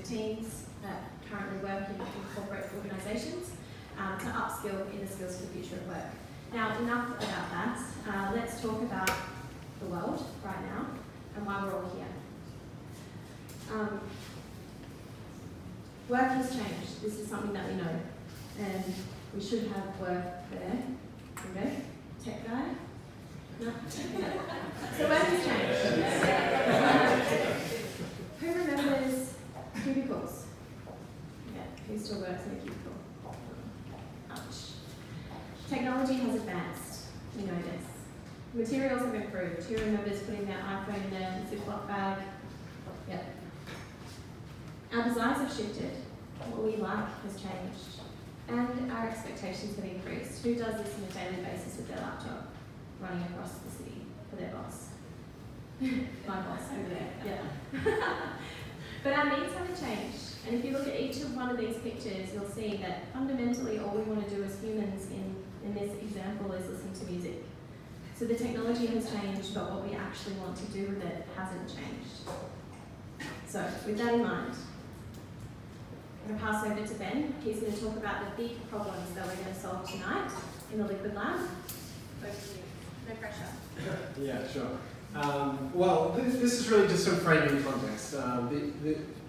of teams that currently work in corporate organisations to upskill in the skills for the future of work. Now, enough about that. Let's talk about the world right now and why we're all here. Work has changed. This is something that we know. And we should have work there. Okay? Tech guy? No? So work has changed. Who remembers cubicles? Yeah, who still works in a cubicle? Ouch. Technology has advanced. We know this. Materials have improved. Who remembers putting their iPhone in their Ziploc bag? Yep. Our desires have shifted. What we like has changed. And our expectations have increased. Who does this on a daily basis with their laptop, running across the city for their boss? My boss over there, yeah. But our needs haven't changed. And if you look at each of one of these pictures, you'll see that fundamentally all we want to do as humans in this example is listen to music. So the technology has changed, but what we actually want to do with it hasn't changed. So with that in mind, I'm going to pass over to Ben. He's going to talk about the big problems that we're going to solve tonight in the Liquid Lab. Over to you. No pressure. Yeah, sure. Well, this is really just some framing context.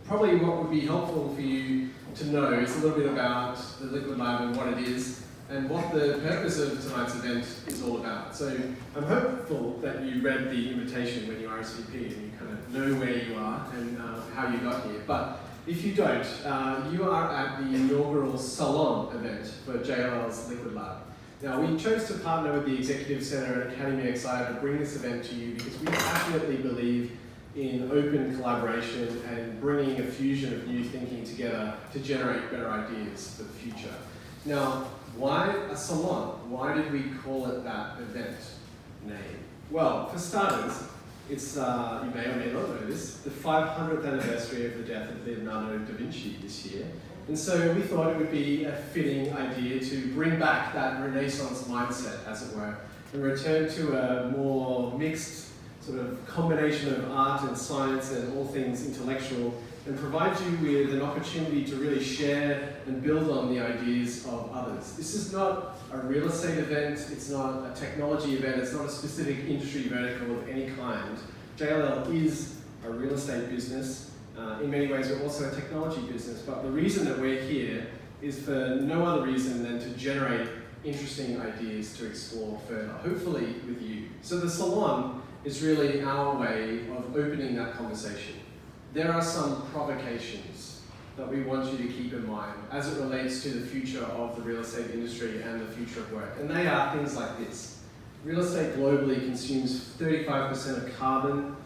Probably what would be helpful for you to know is a little bit about the Liquid Lab and what it is and what the purpose of tonight's event is all about. So I'm hopeful that you read the invitation when you RSVP and you kind of know where you are and how you got here. But if you don't, you are at the inaugural Salon event for JLL's Liquid Lab. Now, we chose to partner with the Executive Centre and Academy XI to bring this event to you because we passionately believe in open collaboration and bringing a fusion of new thinking together to generate better ideas for the future. Now, why a salon? Why did we call it that event name? Well, for starters, it's, you may or may not know this, the 500th anniversary of the death of Leonardo da Vinci this year. And so we thought it would be a fitting idea to bring back that Renaissance mindset, as it were, and return to a more mixed sort of combination of art and science and all things intellectual, and provide you with an opportunity to really share and build on the ideas of others. This is not a real estate event, it's not a technology event, it's not a specific industry vertical of any kind. JLL is a real estate business. In many ways, we're also a technology business, but the reason that we're here is for no other reason than to generate interesting ideas to explore further, hopefully with you. So the Salon is really our way of opening that conversation. There are some provocations that we want you to keep in mind as it relates to the future of the real estate industry and the future of work. And they are things like this. Real estate globally consumes 35% of carbon,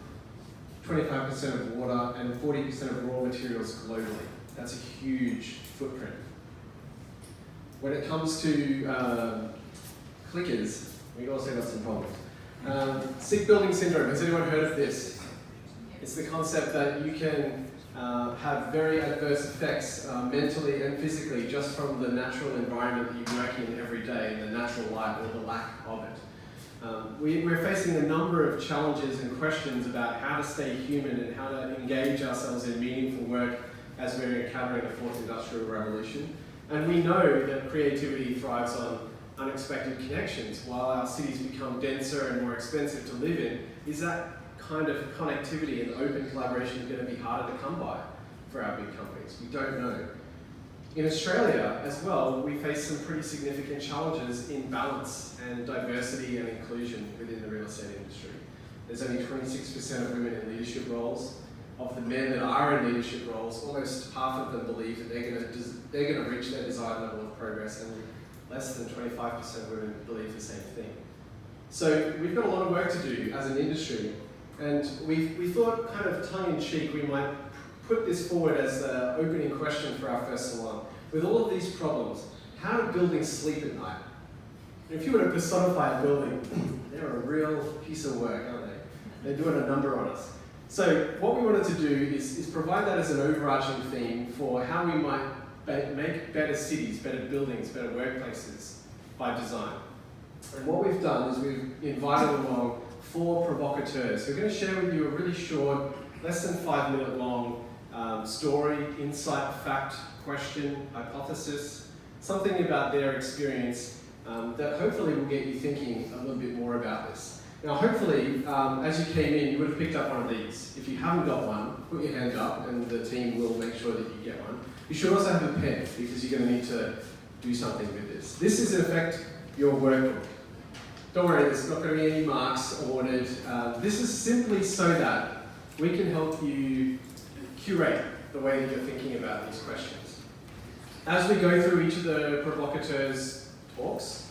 25% of water, and 40% of raw materials globally. That's a huge footprint. When it comes to clickers, we also got some problems. Sick building syndrome, has anyone heard of this? It's the concept that you can have very adverse effects mentally and physically just from the natural environment that you work in every day, and the natural light or the lack of it. We're facing a number of challenges and questions about how to stay human and how to engage ourselves in meaningful work as we're encountering the fourth industrial revolution. And we know that creativity thrives on unexpected connections. While our cities become denser and more expensive to live in, is that kind of connectivity and open collaboration going to be harder to come by for our big companies? We don't know. In Australia as well, we face some pretty significant challenges in balance and diversity and inclusion within the real estate industry. There's only 26% of women in leadership roles. Of the men that are in leadership roles, almost half of them believe that they're going to reach their desired level of progress, and less than 25% of women believe the same thing. So we've got a lot of work to do as an industry, and we thought, kind of tongue-in-cheek, we might put this forward as an opening question for our first salon. With all of these problems, how do buildings sleep at night? And if you were to personify a building, they're a real piece of work, aren't they? They're doing a number on us. So what we wanted to do is provide that as an overarching theme for how we might make better cities, better buildings, better workplaces by design. And what we've done is we've invited along 4 provocateurs who are going to share with you a really short, less than 5-minute long story, insight, fact, question, hypothesis, something about their experience that hopefully will get you thinking a little bit more about this. Now hopefully, as you came in, you would have picked up one of these. If you haven't got one, put your hand up and the team will make sure that you get one. You should also have a pen because you're going to need to do something with this. This is in effect your workbook. Don't worry, there's not going to be any marks awarded. This is simply so that we can help you curate the way that you're thinking about these questions. As we go through each of the provocateurs' talks,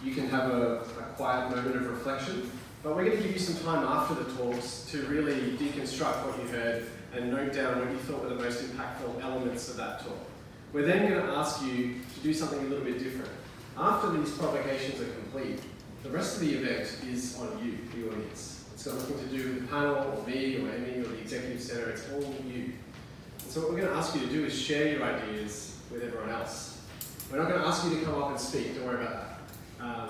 you can have a quiet moment of reflection, but we're going to give you some time after the talks to really deconstruct what you heard and note down what you thought were the most impactful elements of that talk. We're then going to ask you to do something a little bit different. After these provocations are complete, the rest of the event is on you, the audience. It's got nothing to do with the panel, or me, or Emmy, or the Executive Centre, it's all you. And so what we're going to ask you to do is share your ideas with everyone else. We're not going to ask you to come up and speak, don't worry about that.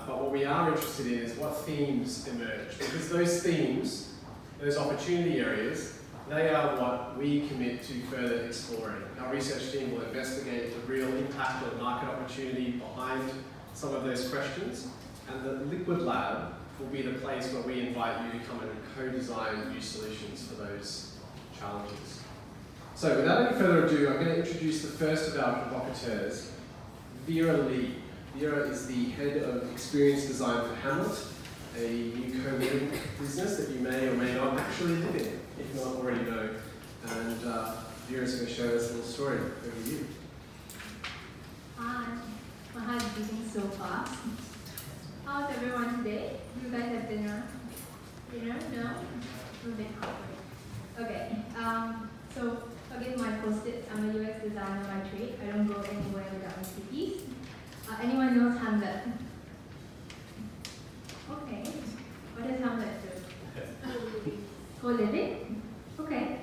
But what we are interested in is what themes emerge. Because those themes, those opportunity areas, they are what we commit to further exploring. Our research team will investigate the real impact or market opportunity behind some of those questions, and the Liquid Lab will be the place where we invite you to come and co-design new solutions for those challenges. So without any further ado, I'm going to introduce the first of our provocateurs, Vera Lee. Vera is the head of experience design for Hamlet, a new co-living business that you may or may not actually live in, if not already know. And Vera's going to show us a little story. Over to you. Hi, my heart is beating so fast. How's everyone today? You guys have dinner? Dinner? No? A bit awkward. Okay, so forgive my post-its. I'm a UX designer by trade. I don't go anywhere without my stickies. Anyone knows Hamlet? Okay. What does Hamlet do? Co-living? Okay.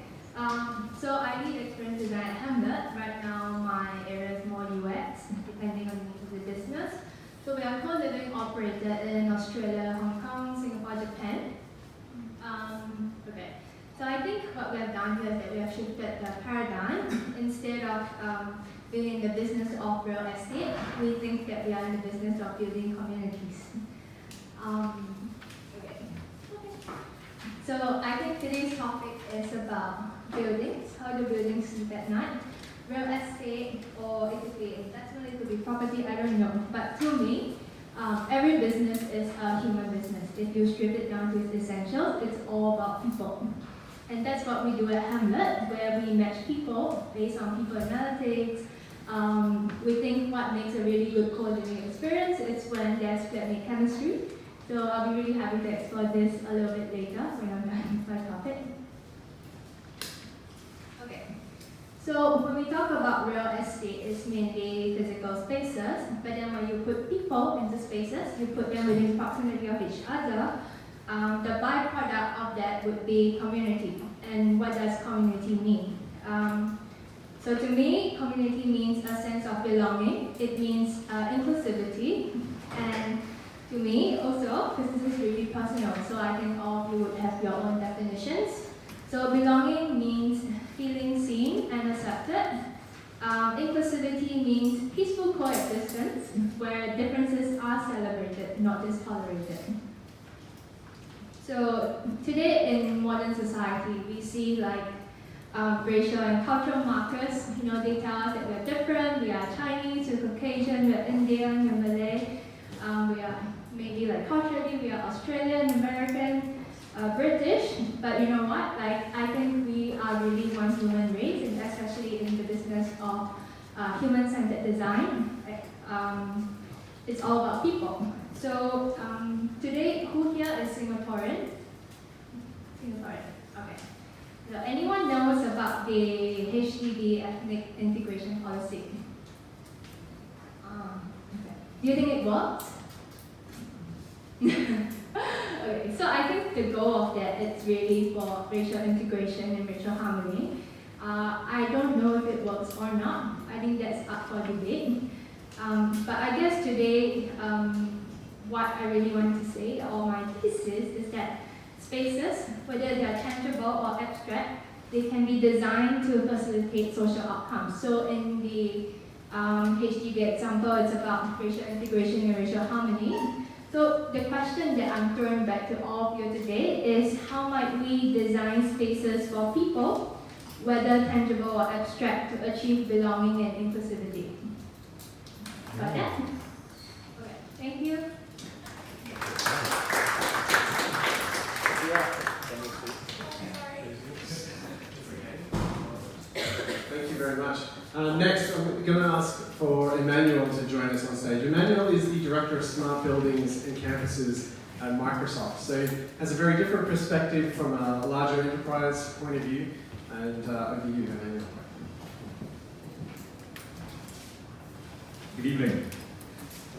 So I lead experience design at Hamlet. Right now my area is more UX, depending on the needs of the business. So we are co-living operated in Australia, Hong Kong, Singapore, Japan. Okay. So I think what we have done here is that we have shifted the paradigm. Instead of being in the business of real estate, we think that we are in the business of building communities. Okay. So I think today's topic is about buildings. How do buildings sleep at night? Real estate, or it could be investment, it could be property, I don't know. But to me, every business is a human business. If you strip it down to its essentials, it's all about people. And that's what we do at Hamlet, where we match people based on people analytics. We think what makes a really good co-living experience is when there's flatmate chemistry. So I'll be really happy to explore this a little bit later when I'm done with my topic. Okay. So when we talk about real estate, it's mainly physical spaces, but then when you put people into spaces, you put them within proximity of each other, the byproduct of that would be community. And what does community mean? So to me, community means a sense of belonging. It means inclusivity. And to me also, because this is really personal, so I think all of you would have your own definitions. So belonging means feeling seen and accepted. Inclusivity means peaceful coexistence, where differences are celebrated, not just tolerated. So today in modern society, we see like racial and cultural markers. They tell us that we're different. We are Chinese, we're Caucasian, we're Indian, we're Malay. We are maybe like culturally, we are Australian, American, British. But you know what? Like I think we are really one human race, and especially in the business of human-centered design. It's all about people. So today, who here is Singaporean? Singaporean, okay. So anyone knows about the HDB ethnic integration policy? Okay. Do you think it works? Okay, so I think the goal of that is really for racial integration and racial harmony. I don't know if it works or not. I think that's up for debate. But I guess today, what I really want to say, or my thesis, is that spaces, whether they are tangible or abstract, they can be designed to facilitate social outcomes. So in the HDB example, it's about racial integration and racial harmony. So the question that I'm throwing back to all of you today is, how might we design spaces for people, whether tangible or abstract, to achieve belonging and inclusivity? Got that? Okay, thank you. Thank you very much. Next, I'm going to ask for Emmanuel to join us on stage. Emmanuel is the Director of Smart Buildings and Campuses at Microsoft. So he has a very different perspective from a larger enterprise point of view. And over to you, Emmanuel. Good evening.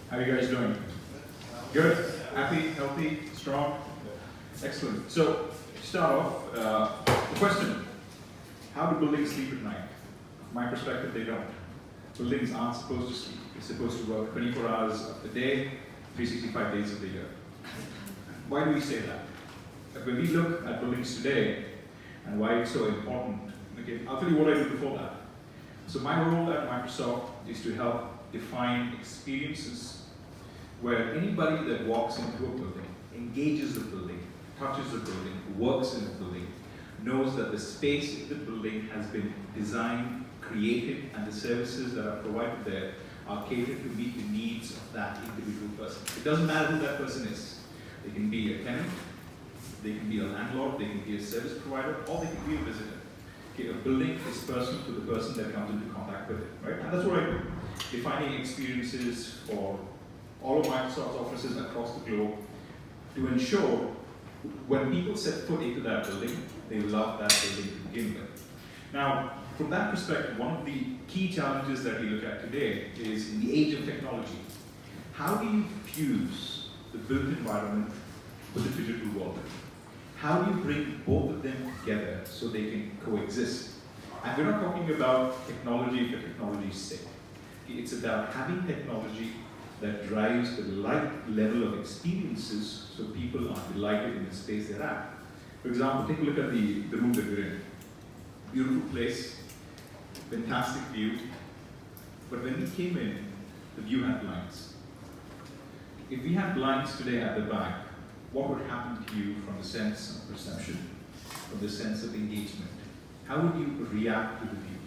How are you guys doing? Good? Happy, healthy, strong? Excellent. So, to start off, the question, how do buildings sleep at night? From my perspective, they don't. Buildings aren't supposed to sleep. They're supposed to work 24 hours of the day, 365 days of the year. Why do we say that? When we look at buildings today, and why it's so important, okay, I'll tell you what I did before that. So my role at Microsoft is to help define experiences where anybody that walks into a building, engages the building, touches the building, works in the building, knows that the space in the building has been designed, created, and the services that are provided there are catered to meet the needs of that individual person. It doesn't matter who that person is. They can be a tenant, they can be a landlord, they can be a service provider, or they can be a visitor. Okay, a building is personal to the person that comes into contact with it, right? And that's what I do. Defining experiences for all of Microsoft's offices across the globe to ensure when people set foot into that building, they love that building to begin with. Now, from that perspective, one of the key challenges that we look at today is in the age of technology. How do you fuse the built environment with the digital world? How do you bring both of them together so they can coexist? And we're not talking about technology for technology's sake. It's about having technology that drives the right level of experiences so people are delighted in the space they're at. For example, take a look at the room that we're in. Beautiful place, fantastic view, but when we came in, the view had blinds. If we had blinds today at the back, what would happen to you from the sense of perception, from the sense of engagement? How would you react to the view?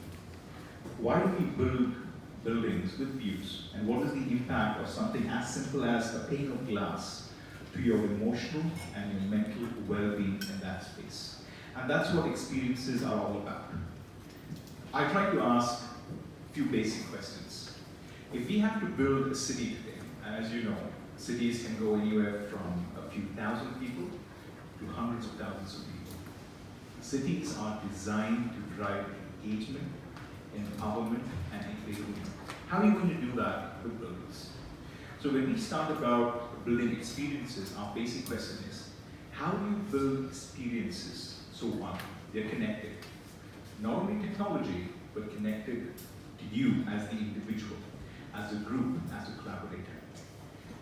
Why do we build buildings with views, and what is the impact of something as simple as a pane of glass to your emotional and your mental well-being in that space? And that's what experiences are all about. I try to ask a few basic questions. If we have to build a city today, and as you know, cities can go anywhere from a few thousand people to hundreds of thousands of people. Cities are designed to drive engagement, empowerment, and equity. How are you going to do that with buildings? So when we start about building experiences, our basic question is, how do you build experiences so one, they're connected? Not only technology, but connected to you as the individual, as a group, as a collaborator.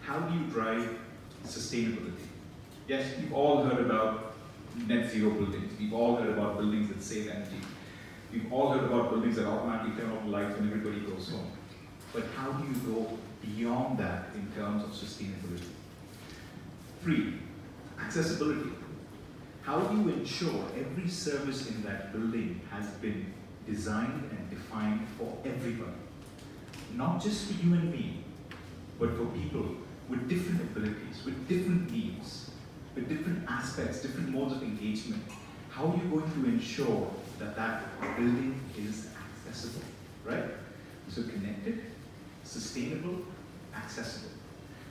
How do you drive sustainability? Yes, we've all heard about net zero buildings. We've all heard about buildings that save energy. We've all heard about buildings that automatically turn off the lights when everybody goes home. But how do you go beyond that in terms of sustainability? 3, accessibility. How do you ensure every service in that building has been designed and defined for everybody? Not just for you and me, but for people with different abilities, with different needs, with different aspects, different modes of engagement. How are you going to ensure that that building is accessible, right? So connected, sustainable, accessible.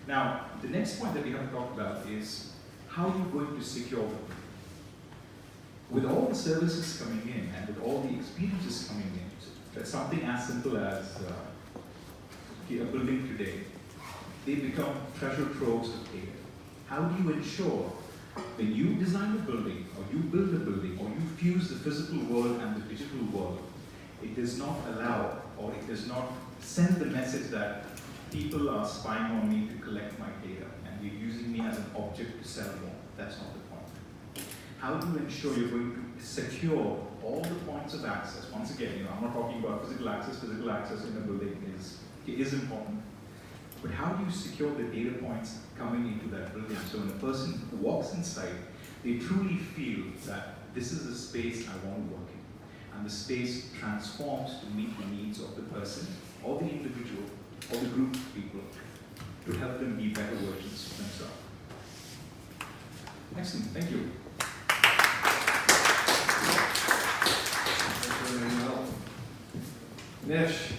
Now, the next point that we have to talk about is how are you going to secure the building? With all the services coming in and with all the experiences coming in, something as simple as a building today, they become treasure troves of data. How do you ensure when you design a building, or you build a building, or you fuse the physical world and the digital world, it does not allow, or it does not send the message that people are spying on me to collect my data, and you're using me as an object to sell more. That's not the point. How do you ensure you're going to secure all the points of access. Once again, I'm not talking about physical access. Physical access in a building is important. But how do you secure the data points coming into that building? So when a person walks inside, they truly feel that this is a space I want to work in. And the space transforms to meet the needs of the person, or the individual, or the group of people, to help them be better versions of themselves. Excellent, thank you. Nesh,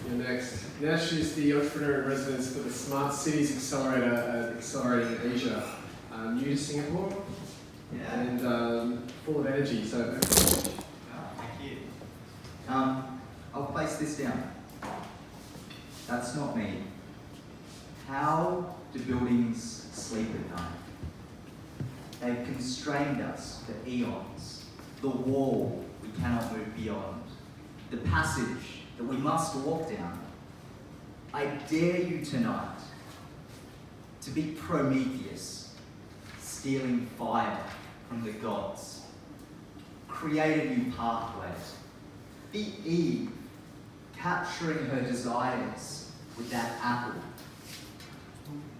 you're next. Nesh is the entrepreneur in residence for the Smart Cities Accelerator at Accelerating Asia. New to Singapore and full of energy. So, thank you. I'll place this down. That's not me. How do buildings sleep at night? They've constrained us for eons. The wall we cannot move beyond. The passage that we must walk down. I dare you tonight to be Prometheus, stealing fire from the gods. Create a new pathway. Be Eve, capturing her desires with that apple.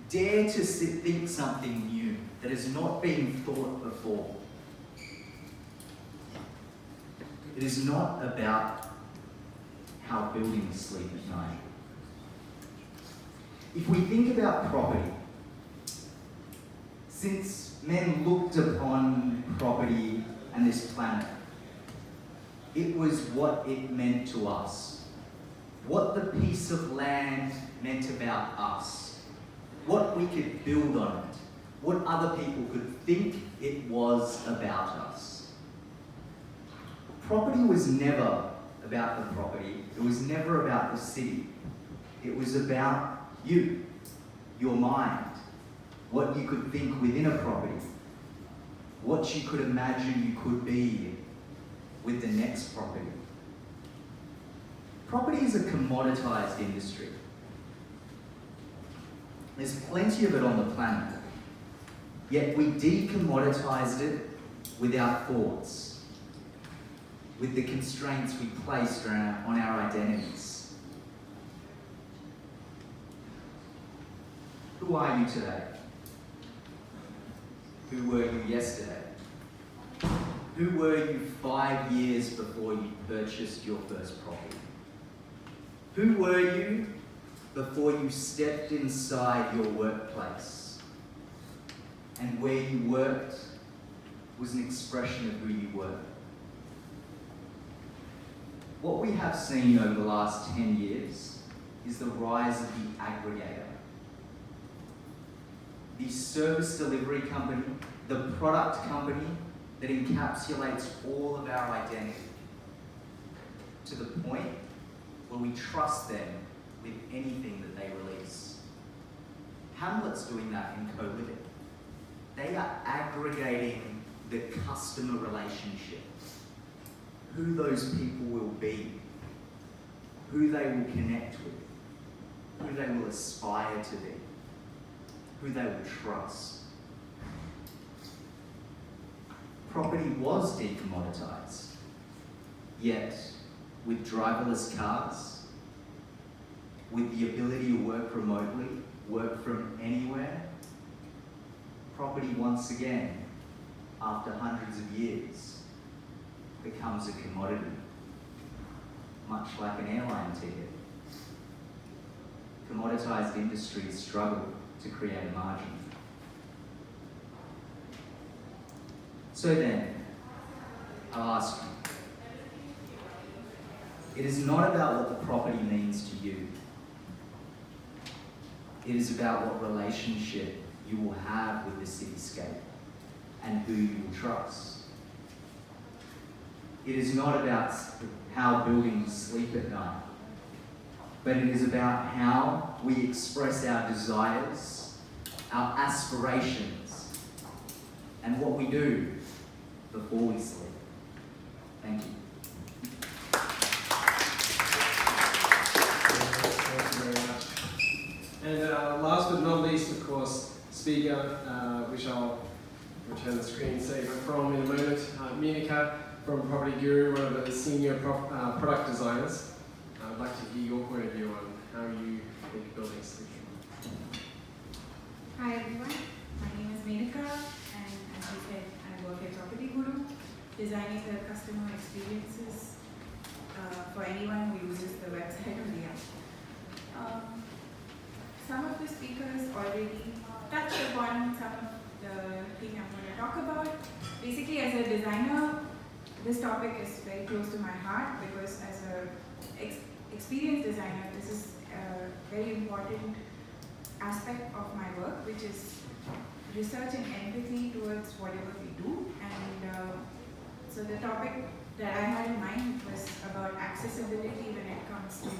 Dare to think something new that has not been thought before. It is not about how buildings sleep at night. If we think about property, since men looked upon property and this planet, it was what it meant to us. What the piece of land meant about us. What we could build on it. What other people could think it was about us. Property was never about the property. It was never about the city. It was about you, your mind, what you could think within a property, what you could imagine you could be with the next property. Property is a commoditized industry. There's plenty of it on the planet, yet we decommoditized it with our thoughts, with the constraints we placed on our identities. Who are you today? Who were you yesterday? Who were you 5 years before you purchased your first property? Who were you before you stepped inside your workplace? And where you worked was an expression of who you were. What we have seen over the last 10 years is the rise of the aggregator. The service delivery company, the product company that encapsulates all of our identity, to the point where we trust them with anything that they release. Hamlet's doing that in co-living. They are aggregating the customer relationship, who those people will be, who they will connect with, who they will aspire to be, who they will trust. Property was decommoditized, yet with driverless cars, with the ability to work remotely, work from anywhere, property once again, after hundreds of years, becomes a commodity, much like an airline ticket. Commoditized industries struggle to create a margin. So then, I'll ask you, it is not about what the property means to you. It is about what relationship you will have with the cityscape and who you will trust. It is not about how buildings sleep at night, but it is about how we express our desires, our aspirations, and what we do before we sleep. Thank you. thank you very much. And last but not least, of course, speaker, which I'll return the screensaver from in a moment, Minika. from Property Guru, one of the senior product designers. I'd like to hear your point of view on how you think buildings sleep. Hi everyone, my name is Menaka, and as you said, I work at Property Guru, designing the customer experiences for anyone who uses the website or the app. Some of the speakers already touched upon some of the things I'm going to talk about. Basically, as a designer, this topic is very close to my heart because as an experienced designer, this is a very important aspect of my work, which is research and empathy towards whatever we do. And so the topic that I had in mind was about accessibility when it comes to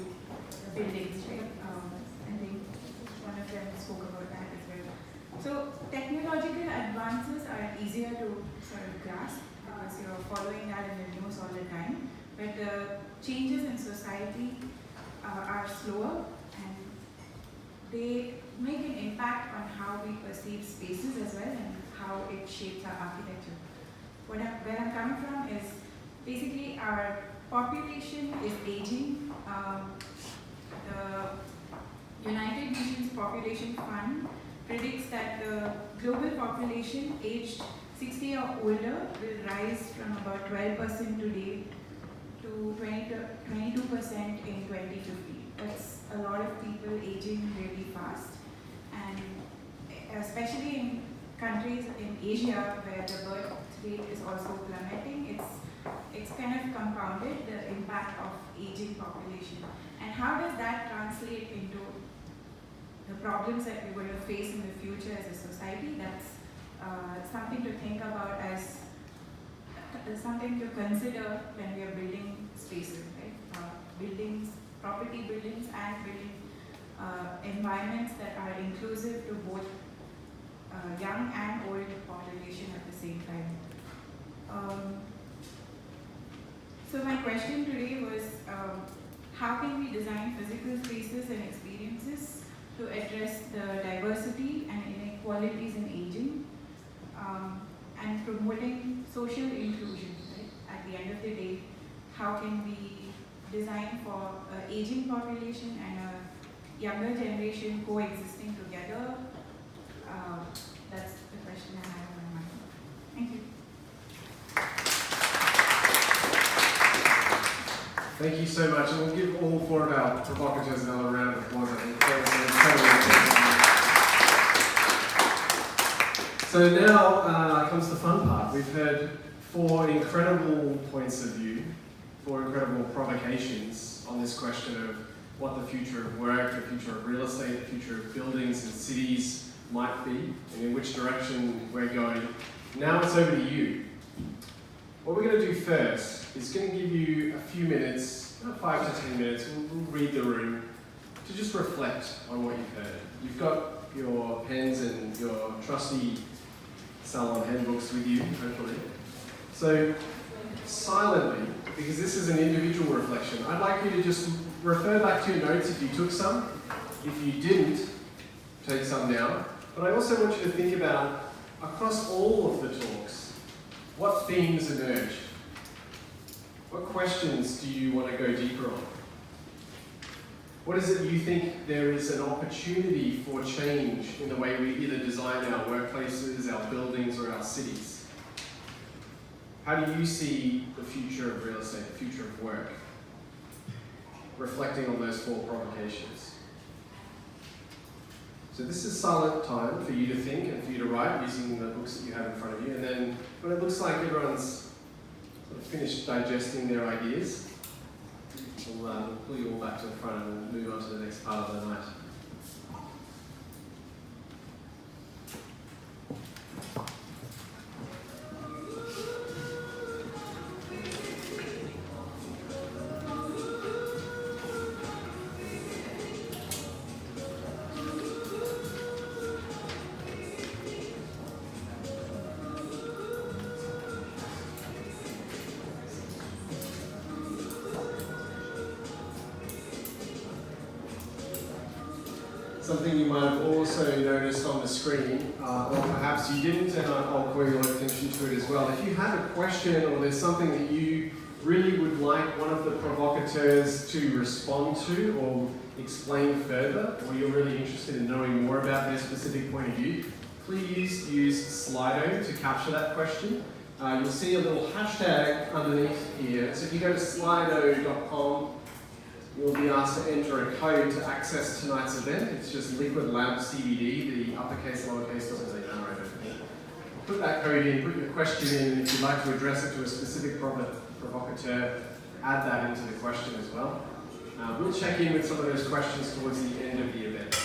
the buildings, right? I think one of them spoke about that as well. So technological advances are easier to sort of grasp because you're following that in the news all the time. But the changes in society are slower, and they make an impact on how we perceive spaces as well and how it shapes our architecture. Where I'm coming from is basically our population is aging. The United Nations Population Fund predicts that the global population aged 60 or older will rise from about 12% today to 22% in 2050. That's a lot of people aging really fast, and especially in countries in Asia where the birth rate is also plummeting, it's kind of compounded the impact of aging population. And how does that translate into the problems that we're going to face in the future as a society? That's something to think about, as something to consider when we are building spaces, right? Buildings, property buildings, and building environments that are inclusive to both young and old population at the same time. So my question today was, how can we design physical spaces and experiences to address the diversity and inequalities in aging, and promoting social inclusion, right? At the end of the day, how can we design for an aging population and a younger generation coexisting together? That's the question I have on my mind. Thank you. Thank you so much, and we'll give all four of our provocateurs another round of applause. I think. So now comes the fun part. We've heard four incredible points of view, four incredible provocations on this question of what the future of work, the future of real estate, the future of buildings and cities might be, and in which direction we're going. Now it's over to you. What we're going to do first is going to give you a few minutes, about 5 to 10 minutes, we'll read the room, to just reflect on what you've heard. You've got your pens and your trusty Salon handbooks with you, hopefully. So, silently, because this is an individual reflection, I'd like you to just refer back to your notes if you took some. If you didn't, take some down. But I also want you to think about, across all of the talks, what themes emerge? What questions do you want to go deeper on? What is it you think there is an opportunity for change in the way we either design our workplaces, our buildings, or our cities? How do you see the future of real estate, the future of work? Reflecting on those four provocations. So this is silent time for you to think and for you to write using the books that you have in front of you. And then when it looks like everyone's sort of finished digesting their ideas, we'll pull you all back to the front and we'll move on to the next part of the night. something you might have also noticed on the screen, or perhaps you didn't, and I'll call your attention to it as well. If you have a question or there's something that you really would like one of the provocateurs to respond to or explain further, or you're really interested in knowing more about their specific point of view, please use Slido to capture that question. You'll see a little hashtag underneath here. So if you go to slido.com, you'll be asked to enter a code to access tonight's event. It's just Liquid Lab CBD, the uppercase, lowercase doesn't say no, I don't think. Put that code in, put your question in, and if you'd like to address it to a specific provocateur, add that into the question as well. We'll check in with some of those questions towards the end of the event.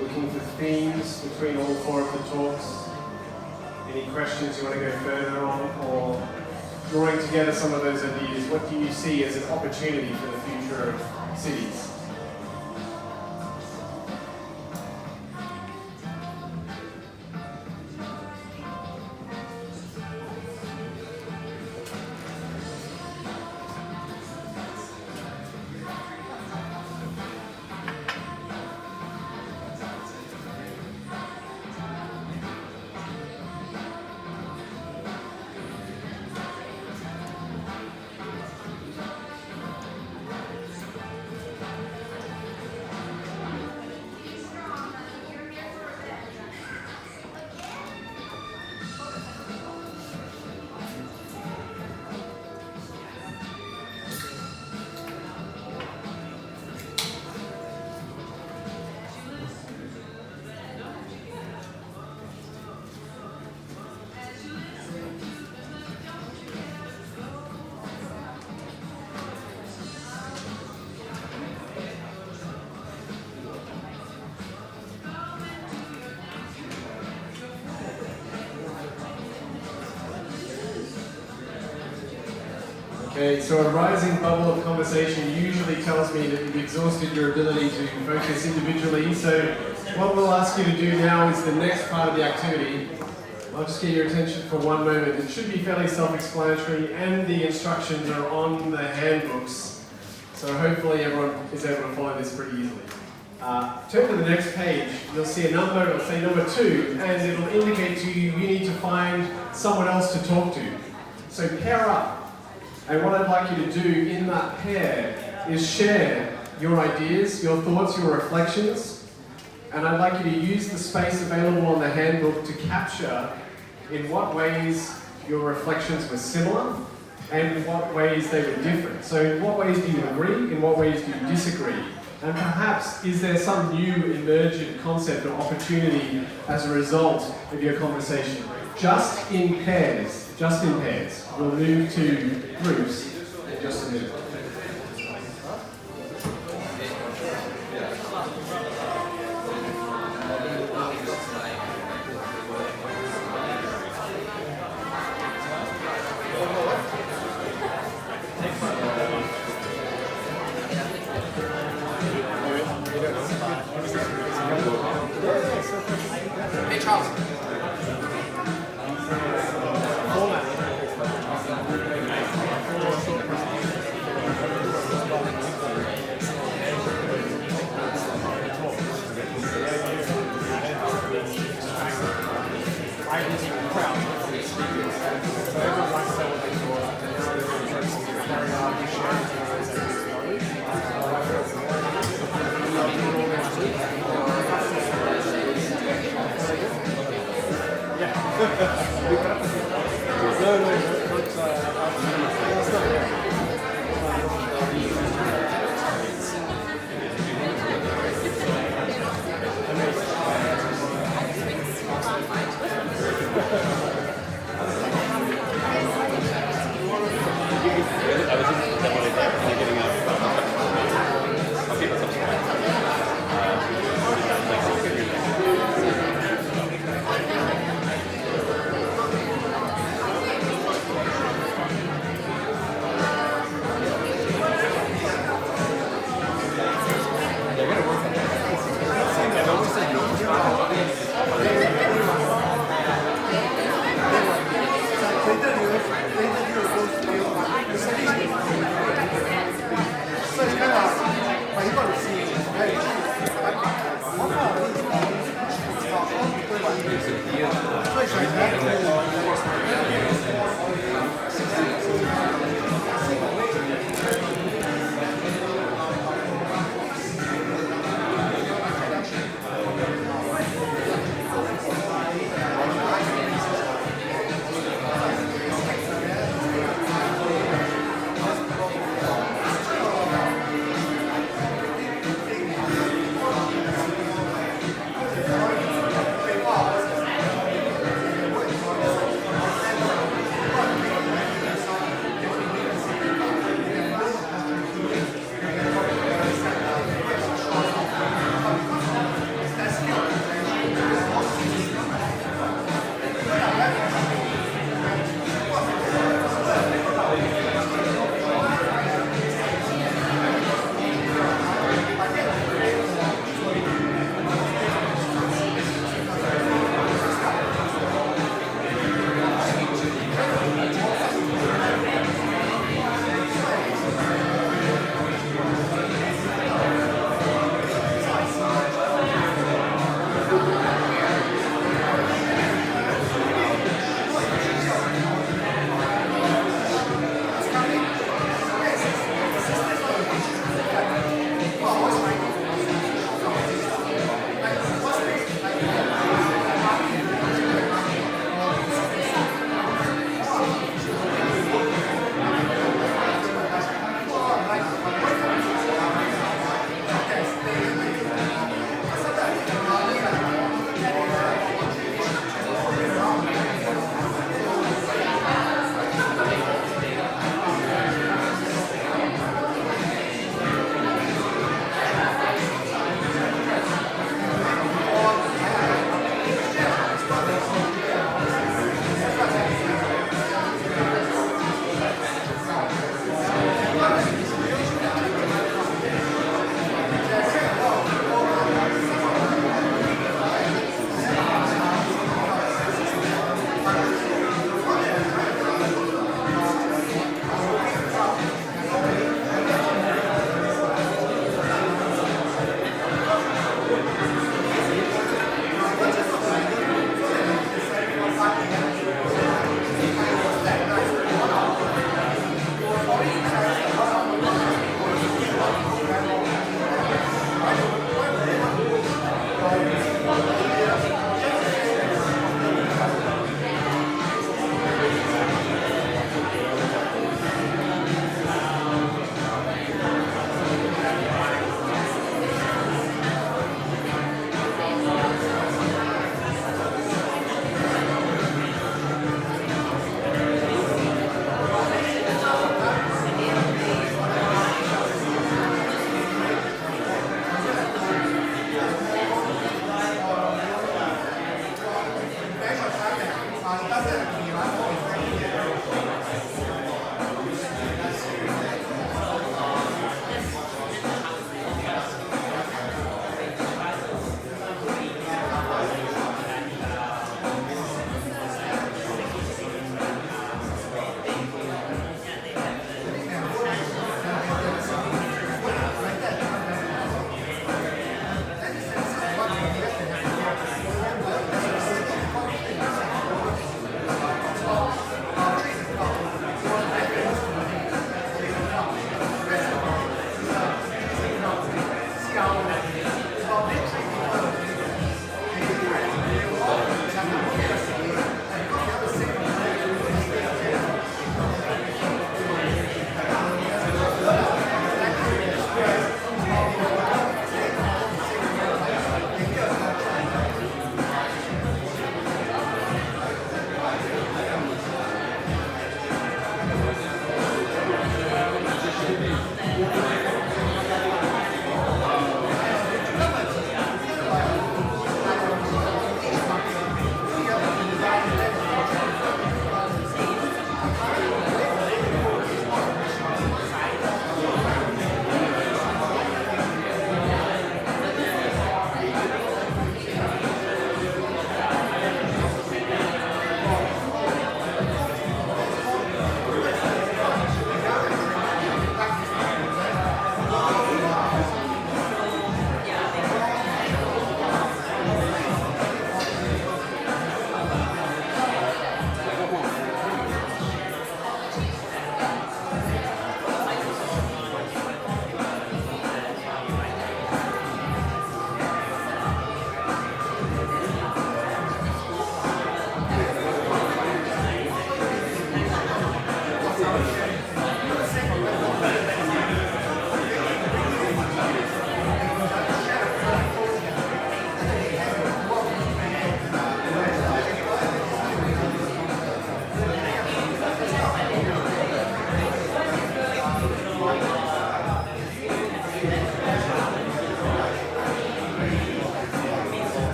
Looking for themes between all four of the talks. Any questions you want to go further on, or drawing together some of those ideas? What do you see as an opportunity for the future of cities? Okay, so a rising bubble of conversation usually tells me that you've exhausted your ability to focus individually, so what we'll ask you to do now is the next part of the activity. I'll just get your attention for one moment. It should be fairly self-explanatory, and the instructions are on the handbooks, so hopefully everyone is able to follow this pretty easily. Turn to the next page, you'll see a number, it'll say number 2, and it'll indicate to you you need to find someone else to talk to. So pair up. And what I'd like you to do in that pair is share your ideas, your thoughts, your reflections, and I'd like you to use the space available on the handbook to capture in what ways your reflections were similar and in what ways they were different. So in what ways do you agree, in what ways do you disagree? And perhaps is there some new emergent concept or opportunity as a result of your conversation? Just in pairs. Just in pairs. We'll move to groups in just a minute.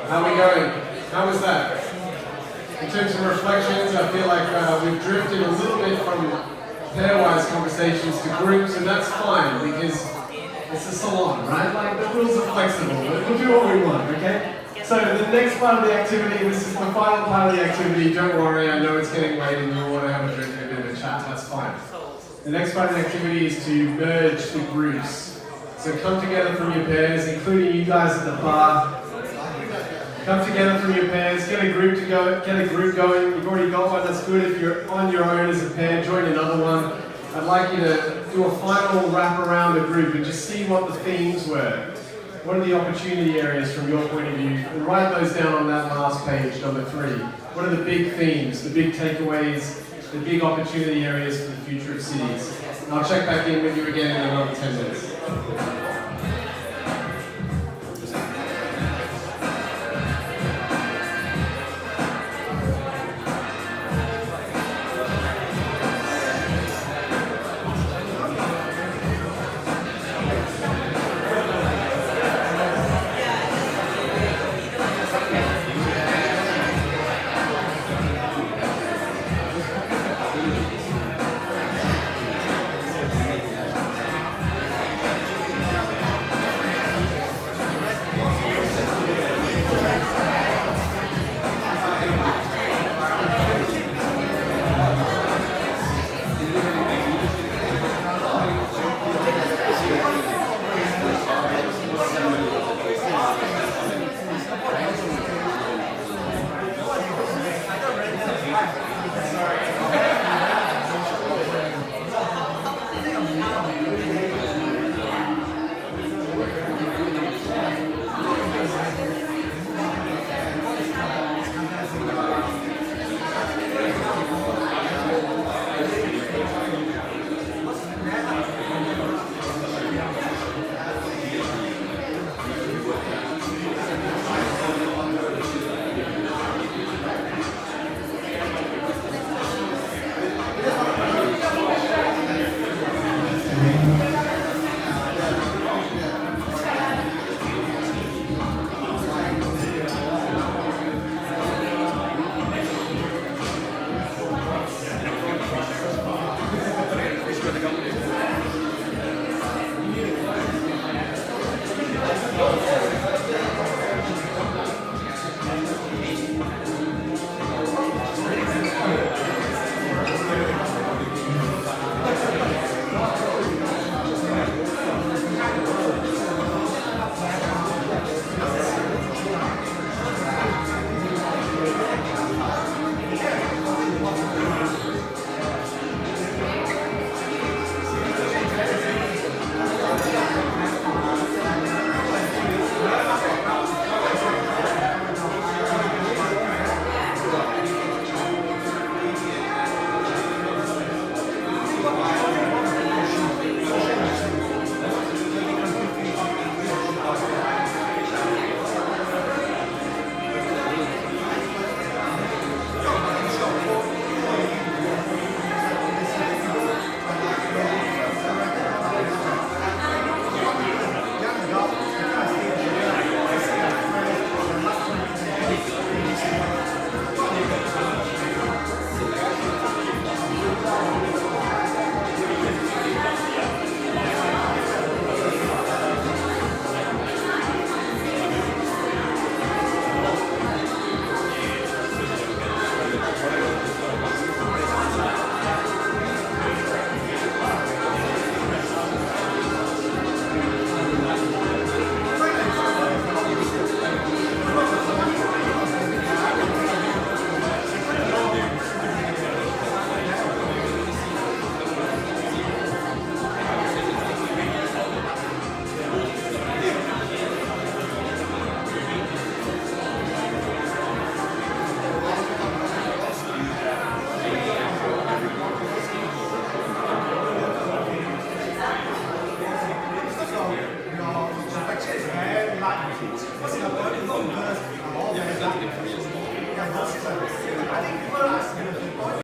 How are we going? How was that? In terms of reflections, I feel like we've drifted a little bit from pairwise conversations to groups, and that's fine because it's a salon, right? Like the rules are flexible. We'll do what we want, okay? So the next part of the activity, this is the final part of the activity. Don't worry, I know it's getting late and you want to have a drink and a bit of a chat. That's fine. The next part of the activity is to merge the groups. So come together from your pairs, including you guys at the bar. Come together from your pairs, get a group going. You've already got one, that's good. If you're on your own as a pair, join another one. I'd like you to do a final wrap around the group and just see what the themes were. What are the opportunity areas from your point of view? And write those down on that last page, number 3. What are the big themes, the big takeaways, the big opportunity areas for the future of cities? And I'll check back in with you again in another 10 minutes.